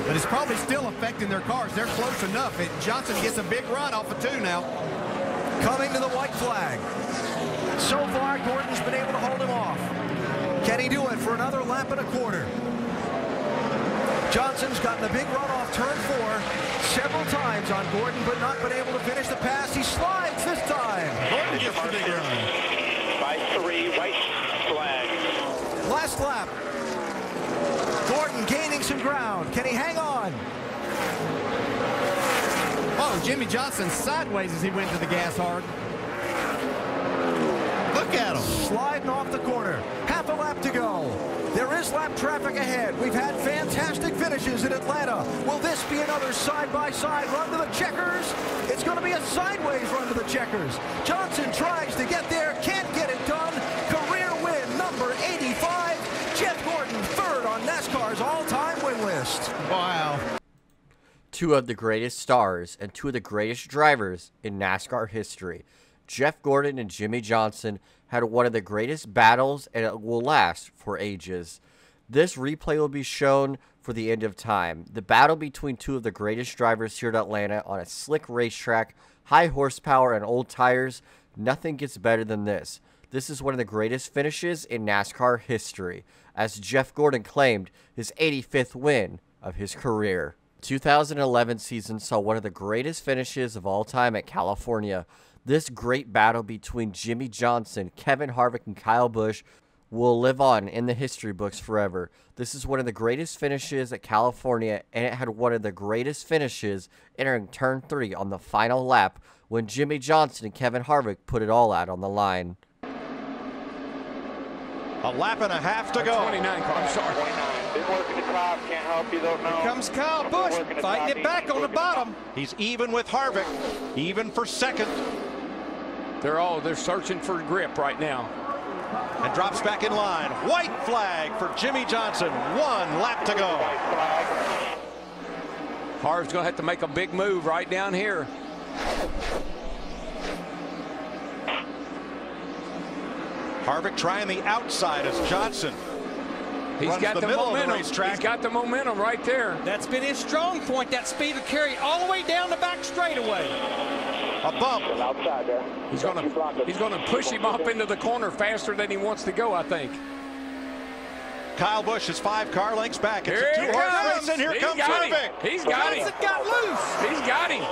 But it's probably still affecting their cars. They're close enough. And Johnson gets a big run off of 2 now. Coming to the white flag. So far, Gordon's been able to hold him off. Can he do it for another lap and a quarter? Johnson's gotten a big run off turn 4 several times on Gordon, but not been able to finish the pass. He slides this time. Gordon gets the big run. By 3, white flag. Last lap. Gordon gaining some ground. Can he hang on? Oh, Jimmy Johnson sideways as he went to the gas hard. Look at him. Sliding off the corner. Half a lap to go. There is lap traffic ahead. We've had fantastic finishes in Atlanta. Will this be another side-by-side run to the checkers? It's going to be a sideways run to the checkers. Johnson tries to get there, can't get it done. Career win number 85. Jeff Gordon, third on NASCAR's all-time win list. Wow. 2 of the greatest stars and 2 of the greatest drivers in NASCAR history. Jeff Gordon and Jimmy Johnson had one of the greatest battles, and it will last for ages. This replay will be shown for the end of time. The battle between 2 of the greatest drivers here at Atlanta on a slick racetrack, high horsepower and old tires. Nothing gets better than this. This is one of the greatest finishes in NASCAR history, as Jeff Gordon claimed his 85th win of his career. 2011 season saw one of the greatest finishes of all time at California. This great battle between Jimmy Johnson, Kevin Harvick, and Kyle Busch will live on in the history books forever. This is one of the greatest finishes at California, and it had one of the greatest finishes entering turn 3 on the final lap when Jimmy Johnson and Kevin Harvick put it all out on the line. A lap and a half to go. 29 car, I'm sorry. Been working the top, can't help you though. No. Here comes Kyle Busch fighting it back on the bottom. He's even with Harvick, even for second. They're searching for grip right now. And drops back in line. White flag for Jimmy Johnson. 1 lap to go. Harv's going to have to make a big move right down here. Harvick trying the outside as Johnson He's runs got the middle momentum. of the racetrack. He's got the momentum right there. That's been his strong point, that speed of carry all the way down the back straightaway. A bump. Outside there. He's going to push him up into the corner faster than he wants to go, I think. Kyle Busch is 5 car lengths back. It's Here a he 2-horse comes. race, and here He's comes got him. Harvick. He's got him. Johnson got loose. He's got him.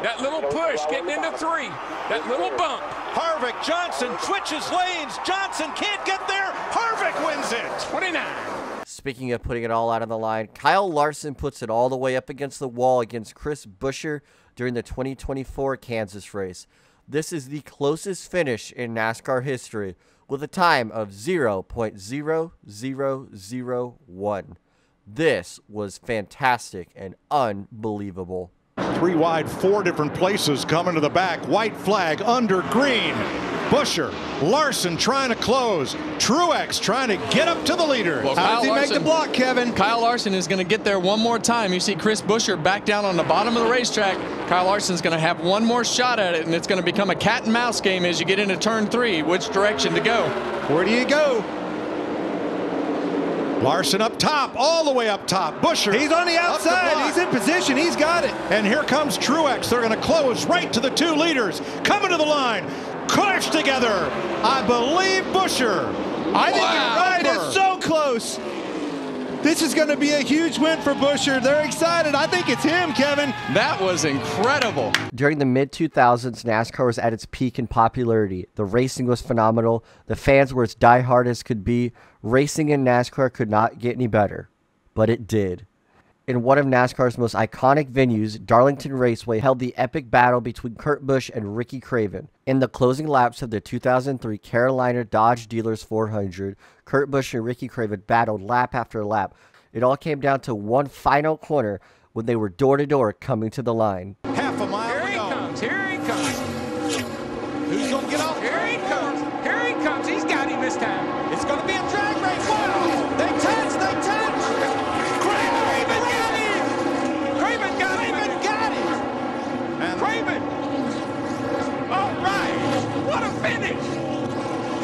That little push getting into 3. That little bump. Harvick, Johnson switches lanes. Johnson can't get there. Harvick wins it. 29. Speaking of putting it all out on the line, Kyle Larson puts it all the way up against the wall against Chris Buescher during the 2024 Kansas race. This is the closest finish in NASCAR history with a time of 0.0001. This was fantastic and unbelievable. 3 wide, 4 different places coming to the back. White flag under green. Buescher, Larson trying to close. Truex trying to get up to the leaders. Well, How Kyle does he Larson, make the block, Kevin? Kyle Larson is going to get there one more time. You see Chris Buescher back down on the bottom of the racetrack. Kyle Larson's going to have one more shot at it, and it's going to become a cat and mouse game as you get into turn 3, which direction to go. Where do you go? Larson up top, all the way up top. Buescher. He's on the outside. He's in position. He's got it. And here comes Truex. They're going to close right to the 2 leaders. Coming to the line. Clash together. I believe Buescher. I think you're right. It's so close. This is going to be a huge win for Buescher. They're excited. I think it's him, Kevin. That was incredible. During the mid-2000s, NASCAR was at its peak in popularity. The racing was phenomenal. The fans were as diehard as could be. Racing in NASCAR could not get any better, but it did. In one of NASCAR's most iconic venues, Darlington Raceway held the epic battle between Kurt Busch and Ricky Craven. In the closing laps of the 2003 Carolina Dodge Dealers 400, Kurt Busch and Ricky Craven battled lap after lap. It all came down to one final corner when they were door-to-door coming to the line. Half a mile Here to he go. comes. Here he comes. Who's going to get off? Here he comes. Here he comes. He's got him this time. It's going to be a drag race. Wow. They touch. They touch. Craven got him. Craven got him. Craven got him. And Craven. All right. What a finish.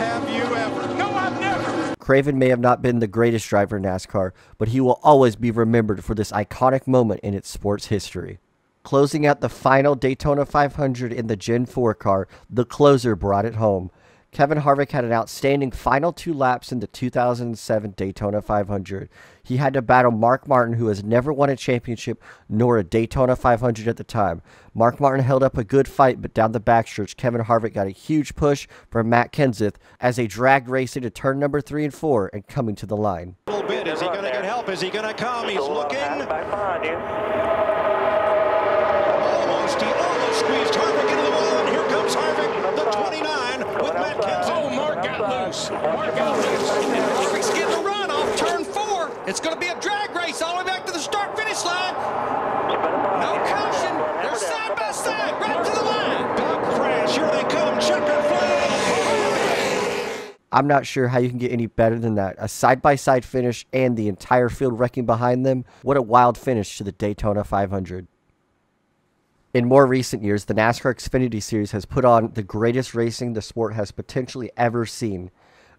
have you ever? No, I've never. Craven may have not been the greatest driver in NASCAR, but he will always be remembered for this iconic moment in its sports history. Closing out the final Daytona 500 in the Gen 4 car, the closer brought it home. Kevin Harvick had an outstanding final 2 laps in the 2007 Daytona 500. He had to battle Mark Martin, who has never won a championship nor a Daytona 500 at the time. Mark Martin held up a good fight, but down the backstretch, Kevin Harvick got a huge push from Matt Kenseth as they dragged race into turn number 3 and 4 and coming to the line. A little bit. Is he going to get help? Is he going to come? He's looking. He almost squeezed Harvick into the wall, and here comes Harvick, the 29, with Matt Kenseth. Oh, Mark got loose. Mark got loose. And Harvick's getting a run off turn 4. It's going to be a drag race all the way back to the start-finish line. No caution. They're side by side, right to the line. Dog crash. Here they come. Checker flag. I'm not sure how you can get any better than that. A side-by-side finish and the entire field wrecking behind them. What a wild finish to the Daytona 500. In more recent years, the NASCAR Xfinity Series has put on the greatest racing the sport has potentially ever seen,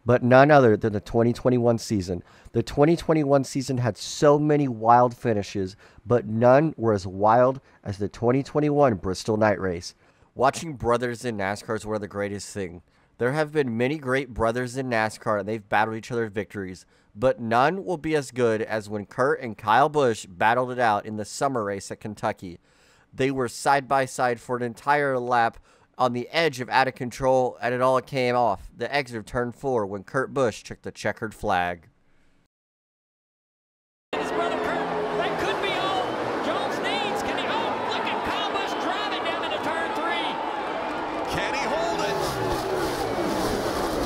but none other than the 2021 season. The 2021 season had so many wild finishes, but none were as wild as the 2021 Bristol Night Race. Watching brothers in NASCAR is one of the greatest things. There have been many great brothers in NASCAR, and they've battled each other's victories, but none will be as good as when Kurt and Kyle Busch battled it out in the summer race at Kentucky. They were side by side for an entire lap on the edge of out of control, and it all came off the exit of turn 4 when Kurt Busch took the checkered flag. His brother Kurt, that could be all Jones needs. Can he? Oh, look at Kyle Busch driving down into turn 3. Can he hold it?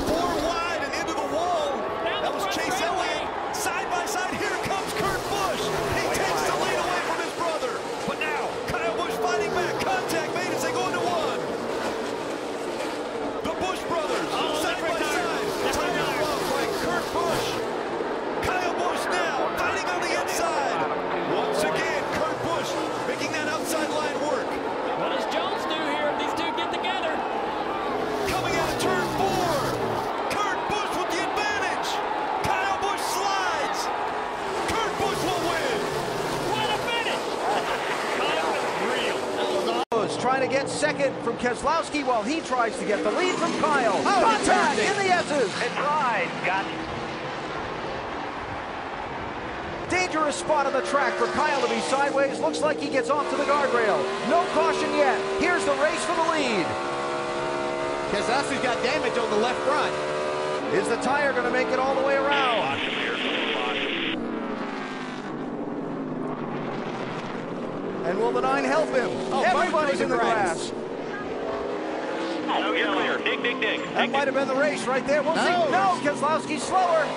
4 wide and into the wall. Down That the was front Chase straightaway. Elliott. Side by side, here comes Kurt Busch. He takes the lead away from his brother. But now, Kyle Busch fighting back. Contact made as they go into 1. The Busch brothers, side by side. Tied up by Kurt Busch. Kyle Busch now fighting on the inside. Once again, Kurt Busch making that outside line work. What does Jones do here if these two get together? Coming out of turn 4. Kurt Busch with the advantage. Kyle Busch slides. Kurt Busch will win. What a finish! Trying to get second from Keselowski while he tries to get the lead from Kyle. Contact in the S's. It's right, got Dangerous spot on the track for Kyle to be sideways. Looks like he gets off to the guardrail. No caution yet. Here's the race for the lead. Keselowski's got damage on the left front. Is the tire going to make it all the way around? And will the 9 help him? Everybody's in the grass. No, you're clear. Dig. That might have been the race right there. We'll see. No, Keselowski's slower.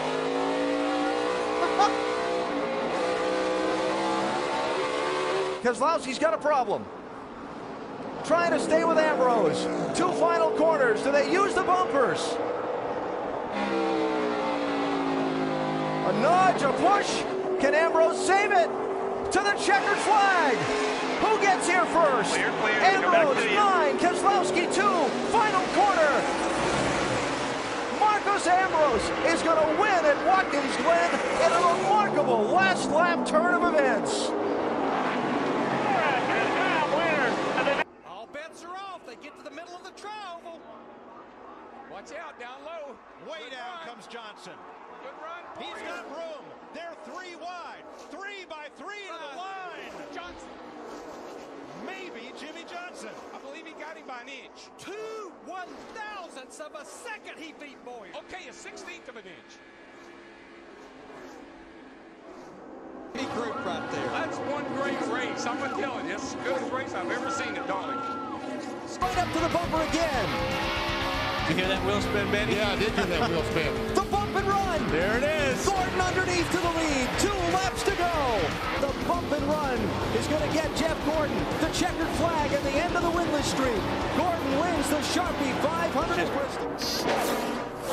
Keselowski's got a problem. Trying to stay with Ambrose. 2 final corners. Do they use the bumpers? A nudge, a push. Can Ambrose save it? To the checkered flag. Who gets here first? Clear. Ambrose, 9. Keselowski, 2. Final corner. Marcos Ambrose is going to win at Watkins Glen in a remarkable last lap turn of events. All bets are off. They get to the middle of the tri-oval. Watch out, down low. Way down comes Johnson. Good run. He's got room. They're 3 wide. 3 by 3 to the line. Johnson. Maybe Jimmy Johnson. I believe he got him by an inch. 2 1/1000ths of a second he beat Boyer. Okay, a 16th of an inch. Big group right there. That's one great race. I'm going to tell you, it's the goodest race I've ever seen at Darlington. Straight up to the bumper again. Did you hear that wheel spin, Benny? Yeah, I did hear that wheel spin. The bump and run. There it is. Gordon underneath to the lead. 2 laps to go. The bump and run is going to get Jeff Gordon the checkered flag at the end of the winless streak. Gordon wins the Sharpie 500 at Bristol.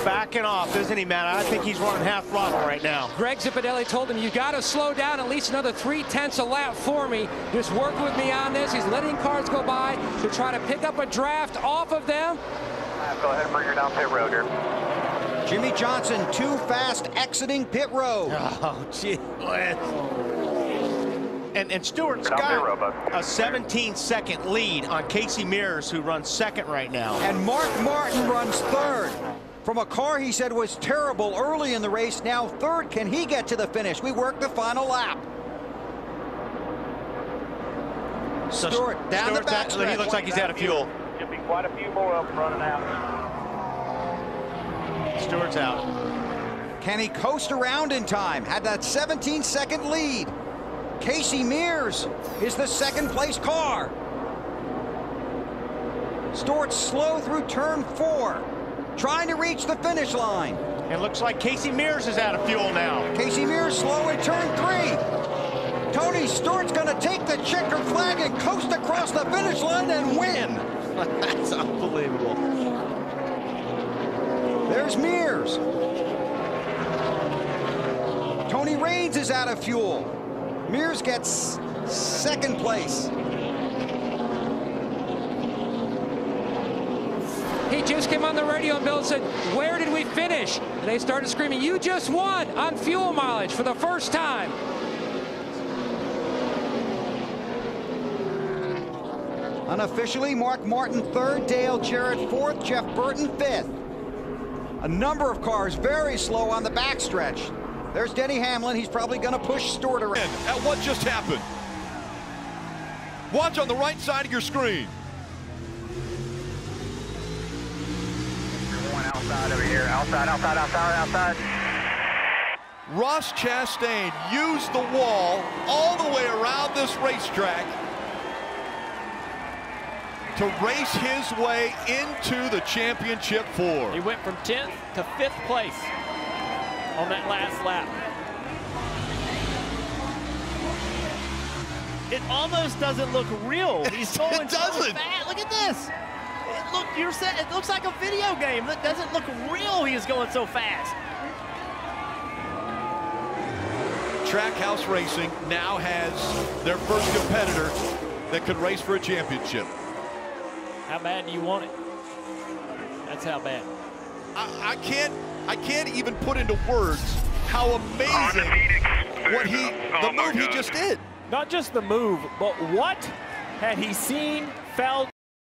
Backing off, isn't he, man? I think he's running half throttle right now. Greg Zipadelli told him, you got to slow down at least another 3/10 a lap for me. Just work with me on this. He's letting cars go by to try to pick up a draft off of them. Go ahead and bring her down pit road here. Jimmy Johnson too fast exiting pit road. Oh, gee. And Stewart's got a 17-second lead on Casey Mears, who runs second right now. And Mark Martin runs third. From a car he said was terrible early in the race, now third. Can he get to the finish? We work the final lap. So Stewart down the backstretch. He looks like he's out of fuel. Should be quite a few more of them running out. Stewart's out. Can he coast around in time? Had that 17-second lead. Casey Mears is the second-place car. Stewart's slow through turn 4, trying to reach the finish line. It looks like Casey Mears is out of fuel now. Casey Mears slow in turn 3. Tony Stewart's going to take the checker flag and coast across the finish line and win. That's unbelievable. There's Mears. Tony Raines is out of fuel. Mears gets second place. He just came on the radio and Bill said, "Where did we finish?" And they started screaming, "You just won on fuel mileage for the first time." Unofficially, Mark Martin third, Dale Jarrett fourth, Jeff Burton fifth. A number of cars very slow on the backstretch. There's Denny Hamlin. He's probably going to push Stewart around. At what just happened. Watch on the right side of your screen. One outside over here. Outside. Ross Chastain used the wall all the way around this racetrack to race his way into the championship 4. He went from 10th to 5th place on that last lap. It almost doesn't look real. He's going so doesn't. fast. Look at this. It looks like a video game. It doesn't look real. He is going so fast. Trackhouse Racing now has their first competitor that could race for a championship. How bad do you want it? That's how bad. I can't even put into words how amazing the move he just did. Not just the move, but what had he seen, felt,